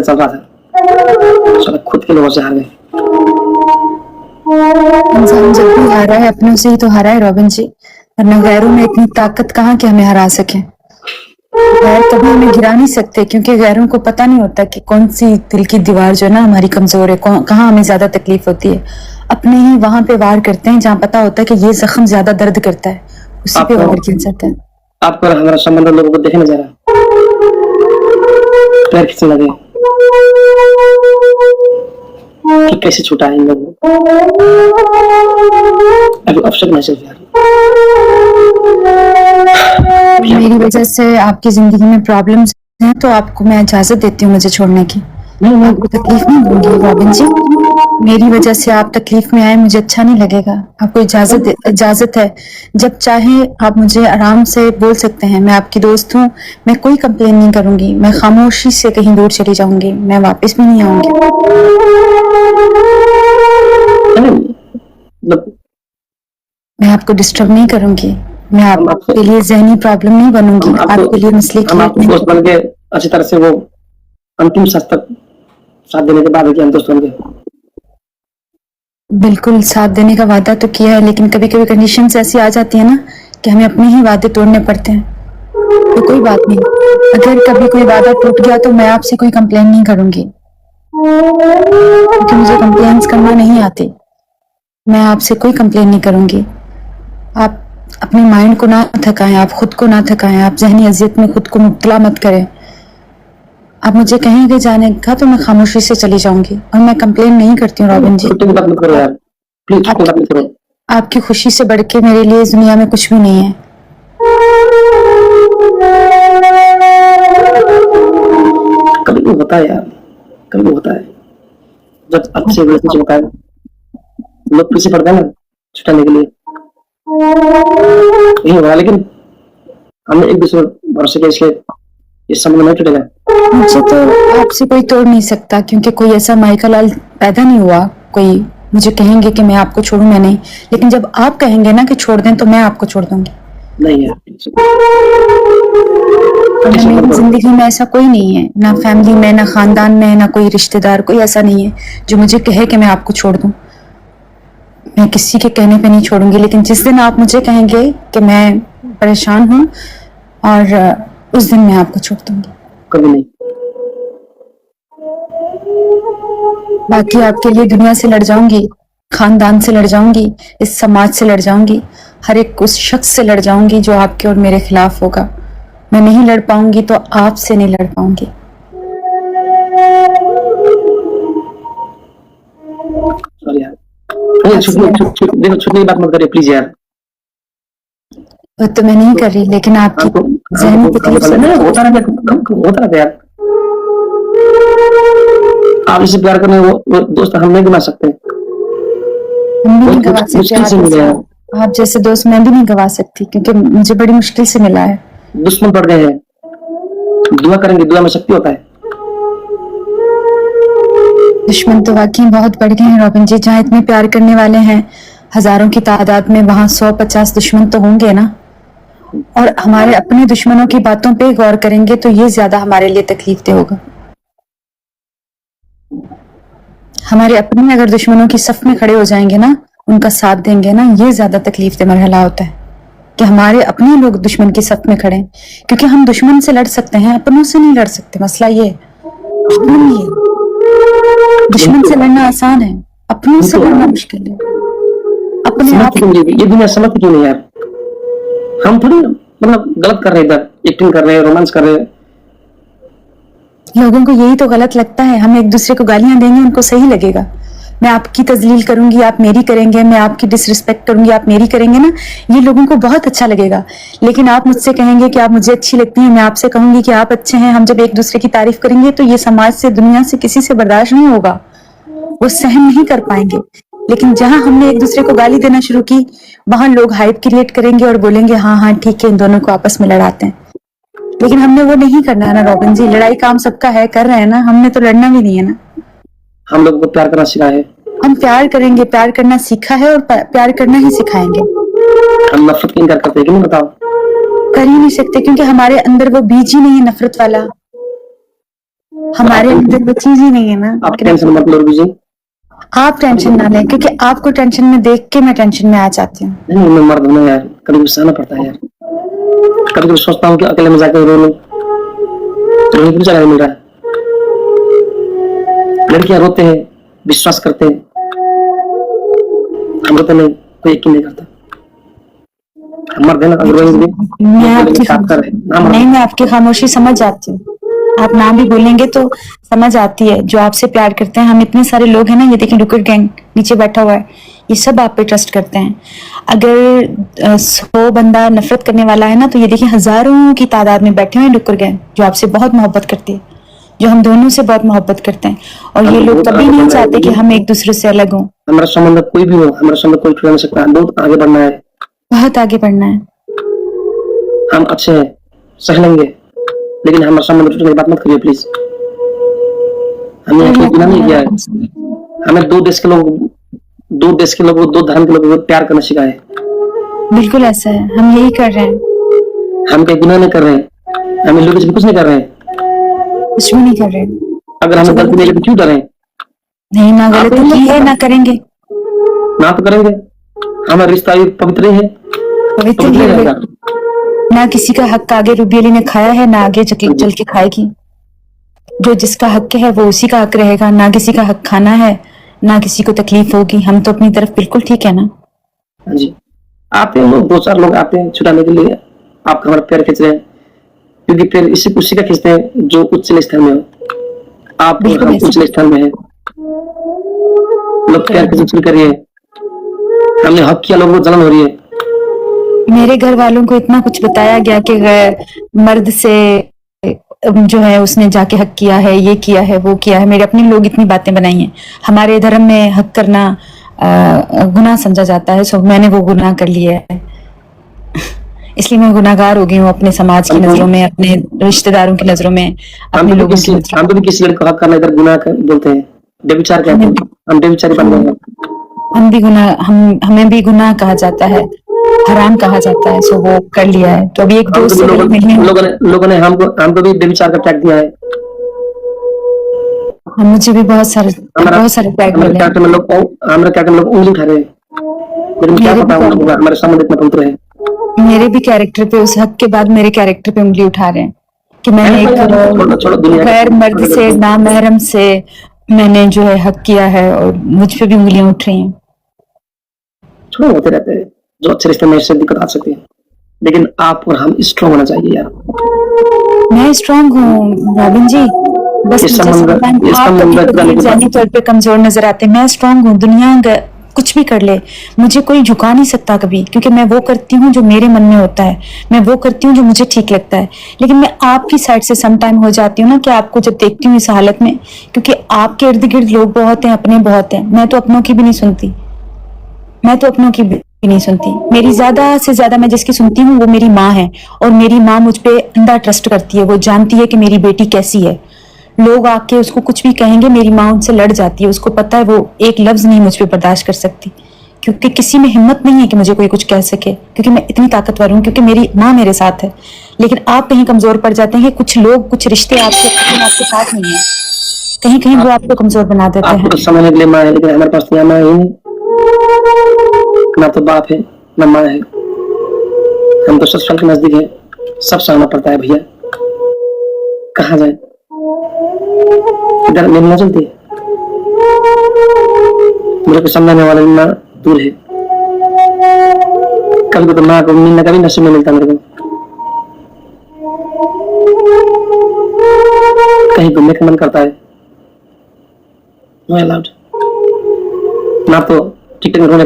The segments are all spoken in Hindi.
चल रहा था, साला खुद के लोगों से हार गए। इंसान जब भी हारा है अपनों से ही तो हारा है रॉबिन जी, वरना गैरों में इतनी ताकत कहाँ कि हमें हरा सके। गैर कभी हमें गिरा नहीं सकते क्योंकि गैरों को पता नहीं होता कि कौन सी दिल की दीवार जो है ना हमारी कमजोर है, कहाँ हमें ज्यादा तकलीफ होती है। अपने ही वहां पे वार करते हैं जहाँ पता होता है कि ये जख्म ज्यादा दर्द करता है, उसी पे वार किया जाता है। आपको हमारा संबंध लोगों को देखने जा रहा, पैर खींचने लगे कि कैसे छूटा है इन लोगों को। अभी अवसर महसूस यार, मेरी वजह से आपकी जिंदगी में प्रॉब्लम्स हैं तो आपको मैं इजाजत देती हूँ मुझे छोड़ने की। मैं आपको तकलीफ नहीं दूंगी रॉबिन जी, मेरी वजह से आप तकलीफ में आए मुझे अच्छा नहीं लगेगा। आपको इजाजत है, जब चाहे आप मुझे आराम से बोल सकते हैं। मैं आपकी दोस्त हूँ, मैं कोई कंप्लेन नहीं करूंगी, मैं खामोशी से कहीं दूर चली जाऊंगी, मैं वापस भी नहीं आऊंगी। मैं आपको डिस्टर्ब नहीं करूंगी, मैं आपके लिए ज़हनी प्रॉब्लम नहीं बनूंगी, आपके लिए मसले हम आपको दोस्त बन के अच्छी तरह से वो अंतिम सांस तक साथ देने के बाद हम दोस्त बन गए। बिल्कुल साथ देने का वादा तो किया है, लेकिन कभी कभी कंडीशंस ऐसी आ जाती है ना कि हमें अपने ही वादे तोड़ने पड़ते हैं। तो कोई बात नहीं, अगर कभी कोई वादा टूट गया तो मैं आपसे कोई कंप्लेन नहीं करूंगी क्योंकि मुझे कंप्लेंट्स करना नहीं आती। मैं आपसे कोई कंप्लेन नहीं करूंगी। आप अपने माइंड को ना थकाएं, आप खुद को ना थकाएं, आप ज़हनी अजियत में खुद को मुब्तला मत करें। आप मुझे कहेंगे जाने का तो मैं खामोशी से चली जाऊंगी और मैं कंप्लेन नहीं करती हूँ रॉबिन जी। आपकी खुशी से बढ़ के मेरे लिए इस दुनिया में कुछ भी नहीं है। कभी भी होता है यार, कभी भी होता है जब अच्छे रिलेशनशिप होता है, लोग पीछे पड़ते हैं ना छुटाने के लिए, नहीं होगा। लेकिन हमने एक दूसरे भरोसे के इसलिए इस संबंध में टूटेगा। मुझे तो आपसे कोई तोड़ नहीं सकता क्योंकि कोई ऐसा माइका लाल पैदा नहीं हुआ कोई मुझे कहेंगे कि मैं आपको छोड़ूं, मैं नहीं। लेकिन जब आप कहेंगे ना कि छोड़ दें तो मैं आपको छोड़ दूंगी। नहीं यार, मेरी जिंदगी में ऐसा कोई नहीं है, ना फैमिली में, ना खानदान में, ना कोई रिश्तेदार, कोई ऐसा नहीं है जो मुझे कहे कि मैं आपको छोड़ दूं। मैं किसी के कहने पे नहीं छोड़ूंगी, लेकिन जिस दिन आप मुझे कहेंगे कि मैं परेशान हूँ और उस दिन मैं आपको छोड़ दूंगी। कभी नहीं। बाकी आपके लिए दुनिया से लड़ जाऊंगी, खानदान से लड़ जाऊंगी, इस समाज से लड़ जाऊंगी, हर एक उस शख्स से लड़ जाऊंगी जो आपके और मेरे खिलाफ होगा। मैं नहीं लड़ पाऊंगी तो आपसे नहीं लड़ पाऊंगी। सॉरी यार, देखो छूटने की बात मत करिए प्लीज यार। वो तो मैं नहीं कर रही, लेकिन आपकी ज़हनी तकलीफ से होता रहता यार। आप जिसे प्यार करने वो दोस्त हम नहीं गवा सकते, हम भी नहीं गवा सकते। आप जैसे दोस्त मैं भी नहीं गवा सकती क्योंकि मुझे बड़ी मुश्किल से मिला है। दुश्मन पड़ गए हैं, दुआ करेंगे, दुआ में शक्ति होता है। दुश्मन तो वाकई बहुत बढ़ गए हैं रॉबिन जी, जहाँ इतने प्यार करने वाले हैं हजारों की तादाद में, वहां 150 दुश्मन तो होंगे ना। और हमारे अपने दुश्मनों की बातों पे गौर करेंगे तो ये ज्यादा हमारे लिए तकलीफ दे होगा। हमारे अपने अगर दुश्मनों की सफ में खड़े हो जाएंगे ना, उनका साथ देंगे ना, ये ज्यादा तकलीफ दे मरहला होता है कि हमारे अपने लोग दुश्मन की सफ में खड़े, क्योंकि हम दुश्मन से लड़ सकते हैं, अपनों से नहीं लड़ सकते। मसला ये है, दुश्मन से लड़ना आसान है, अपनों से लड़ना मुश्किल है। अपने आप ये दुनिया समझती क्यों नहीं यार? हम थोड़ी मतलब गलत कर रहे हैं, इधर एक्टिंग कर रहे हैं, रोमांस कर रहे हैं। लोगों को यही तो गलत लगता है, हम एक दूसरे को गालियां देंगे उनको सही लगेगा। मैं आपकी तजलील करूंगी, आप मेरी करेंगे, मैं आपकी डिसरिस्पेक्ट करूंगी, आप मेरी करेंगे ना, ये लोगों को बहुत अच्छा लगेगा। लेकिन आप मुझसे कहेंगे कि आप मुझे अच्छी लगती हैं, मैं आपसे कहूंगी कि आप अच्छे हैं, हम जब एक दूसरे की तारीफ करेंगे तो ये समाज से, दुनिया से किसी से बर्दाश्त नहीं होगा, वो सहन नहीं कर पाएंगे। लेकिन जहां हमने एक दूसरे को गाली देना शुरू की, वहां लोग हाइप क्रिएट करेंगे और बोलेंगे हाँ हाँ ठीक है, इन दोनों को आपस में लड़ाते हैं। लेकिन हमने वो नहीं करना है ना रॉबिन जी, लड़ाई काम सबका है, कर रहे हैं ना, हमने तो लड़ना भी नहीं है ना। हम लोगों को प्यार करना सिखाया है, हम प्यार करेंगे, प्यार करना सीखा है और प्यार करना ही सिखाएंगे। हम नफरत क्यों करते हैं कि नहीं बताओ? कर ही नहीं सकते क्योंकि हमारे अंदर वो बीज ही नहीं है नफरत वाला। हमारे अंदर वो चीज ही नहीं है ना। आप टेंशन मत लो रूबी जी। आप टेंशन ना लें, क्योंकि आपको टेंशन में देख के मैं टेंशन में आ जाती हूँ। नहीं, मैं मर्द हूं ना यार, कभी गुस्सा आना पड़ता है यार। कभी कभी सोचता हूँ कि अकेले में जाकर रो लूं, तो रोने को भी जगह नहीं मिल रहा है। लड़कियां रोते हैं, विश्वास करते हैं, हम रोते नहीं, कोई यकीन नहीं करता। हम मर्द है ना, अगर रोएंगे भी मैं तो आपकी साथ कर रहे हैं ना, मर्द नहीं, है। मैं आपकी खामोशी समझ जाती हूँ। आप ना भी बोलेंगे तो समझ आती है। जो आपसे प्यार करते हैं, हम इतने सारे लोग हैं ना, ये देखिए डुकर गैंग नीचे बैठा हुआ है, ये सब आप पे ट्रस्ट करते हैं। अगर 100 बंदा नफरत करने वाला है ना, तो ये देखिए हजारों की तादाद में बैठे हुए हैं डुकर गैंग, जो आपसे बहुत मोहब्बत करती है, जो हम दोनों से बहुत मोहब्बत करते हैं। और ये लोग कभी नहीं चाहते कि हम एक दूसरे से अलग हों। हमारा संबंध कोई भी हो, हमारा संबंध कोई छुड़ा नहीं सकता। बहुत आगे बढ़ना है, बहुत आगे बढ़ना है। हम अच्छे हैं, सह लेंगे, लेकिन हमारा संबंध टूटने की बात मत करिए प्लीज। हमने कोई गुनाह नहीं किया है। हमें दो देश के लोग, दो देश के लोगों, दो धर्म के लोगों को प्यार करना सिखाया है। बिल्कुल ऐसा है, हम यही कर रहे हैं। हम कोई गुनाह नहीं कर रहे हैं, हम इन लोगों से कुछ नहीं कर रहे हैं। कुछ भी नहीं कर रहे हैं। अगर हमें गलती नहीं, तो क्यों डरें? नहीं, ना गलती की है ना करेंगे। ना तो करेंगे, हमारा रिश्ता भी पवित्र ही है, पवित्र पवित्र ही ही रहेगा। है। ना किसी का हक आगे रूबी अली ने खाया है, ना आगे चल के खाएगी। जो जिसका हक है वो उसी का हक रहेगा। ना किसी का हक खाना है, ना किसी को तकलीफ होगी। हम तो अपनी तरफ बिल्कुल ठीक है ना। हाँ जी, आते हैं लोग, दो चार लोग आते हैं छुड़ाने के लिए, आपका हमारा पैर खींच रहे हैं, क्योंकि पैर इसी उसी का खींचते हैं जो उच्च स्थान में हो। आप और बिल्कुल हम ऐसा। उच्च स्थान में है, लोग पैर खींच करिए। हमने हक किया, लोगों को जलन हो रही है। मेरे घर वालों को इतना कुछ बताया गया कि मर्द से जो है उसने जाके हक किया है, ये किया है, वो किया है। मेरे अपने लोग इतनी बातें बनाई हैं। हमारे धर्म में हक करना गुनाह समझा जाता है। सो मैंने वो गुनाह कर लिया है, इसलिए मैं गुनाहगार हो गई हूँ अपने समाज की नजरों में, अपने रिश्तेदारों की नजरों में, अपने लोगों की नजरों हम तो भी किसी लड़के को हक करना इधर गुनाह बोलते हैं, व्यभिचार कहते हैं। हम व्यभिचारी बन गए हैं। हम भी गुनाह, हमें भी गुनाह कहा जाता है, हराम कहा जाता है। सो वो कर लिया है। तो अभी एक हम दोस्त तो से भी वही मिली हूँ। लोगों ने हमको भी व्यभिचार का टैग दिया है। मुझे भी बहुत सारे टैग हमारे मिले हैं। कैरेक्टर में लोग उंगली उठा रहे हैं, लेकिन क्या मेरे पता भी होगा हमारे संबंध इतना पवित्र है। मेरे भी कैरेक्टर पे, उस हक के बाद मेरे कैरेक्टर पे उंगली उठा रहे हैं कि मैंने छोड़ो एक दुनिया गैर मर्द से, नामहरम से मैंने जो है हक किया है, और मुझ पे भी उंगलियां उठ रही हैं। छोड़ो, होते रहते हैं। जो अच्छे रिश्ते में इससे दिक्कत आ सकती है, लेकिन आप और हम स्ट्रॉन्ग होना चाहिए यार। मैं स्ट्रांग हूँ रॉबिन जी, बस इस मुझे संबंध समझ इस आप संबंध कभी के जानी बाद तौर पे कमजोर नजर आते हैं। मैं स्ट्रांग हूँ। दुनिया कुछ भी कर ले, मुझे कोई झुका नहीं सकता कभी, क्योंकि मैं वो करती हूँ जो मेरे मन में होता है, मैं वो करती हूँ जो मुझे ठीक लगता है। लेकिन मैं आपकी साइड से सम टाइम हो जाती हूँ ना, कि आपको जब देखती हूँ इस हालत में, क्योंकि आपके इर्द गिर्द लोग बहुत हैं, अपने बहुत हैं। मैं तो अपनों की भी नहीं सुनती, मैं तो अपनों की भी नहीं सुनती। मेरी ज्यादा से ज्यादा मैं जिसकी सुनती हूँ वो मेरी माँ है, और मेरी माँ मुझ पे अंधा ट्रस्ट करती है। वो जानती है कि मेरी बेटी कैसी है। लोग आके उसको कुछ भी कहेंगे, मेरी माँ उनसे लड़ जाती है। उसको पता है वो एक लफ्ज नहीं मुझ पे बर्दाश्त कर सकती, क्योंकि किसी में हिम्मत नहीं है कि मुझे कोई कुछ कह सके, क्योंकि मैं इतनी ताकतवर हूँ, क्योंकि मेरी माँ मेरे साथ है। लेकिन आप कहीं कमजोर पड़ जाते हैं कि कुछ लोग, कुछ रिश्ते आपके साथ नहीं है, कहीं कहीं वो आपको कमजोर बना देते हैं। आपको तो समझने के लिए माँ है, लेकिन हमारे पास तो यहाँ माँ ही नहीं, ना तो बाप है ना माँ है। हम तो ससुराल के नजदीक है, सब सहना पड़ता है भैया। कहाँ जाए, इधर मिलना चलती है, मेरे को समझाने वाला माँ दूर है। कभी तो माँ को मिलने का भी नसीब नहीं मिलता मेरे को। कहीं घूमने का मन करता है, नो अलाउड। ना तो टिकट में रोने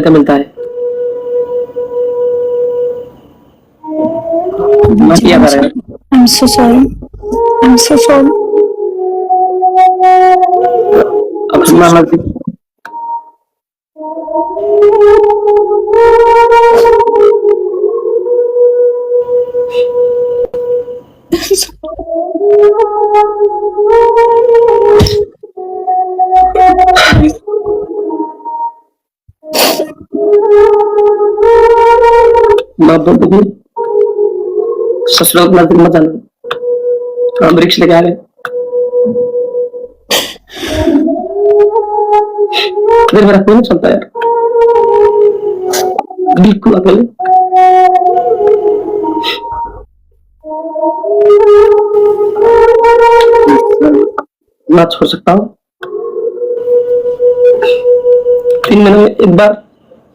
का मिलता है। माँ क्या कर रहे हैं? I'm so sorry. I'm so sorry. अब सुनना लगती माँ बोलती थी ससुराल के नजदीक मत जाना, हम वृक्ष लेके आ गए, फिर मेरा फोन चलता है यार, बिल्कुल अकेले। ना छोड़ सकता हूँ। 3 महीने में एक बार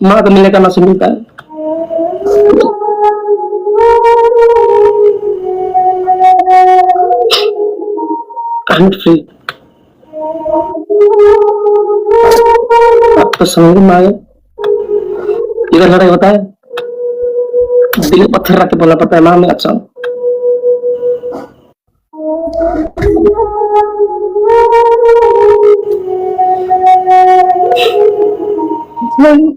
माँ को मिलने का नसीब मिलता है। I'm free। अब तो समझ में आ गया, इधर लड़ाई होता है, दिल में पत्थर रख के बोलना पड़ता है, माँ मैं अच्छा हूँ। नहीं,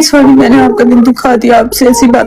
सॉरी, मैंने आपका दिल दुखा दिया, आपसे ऐसी बात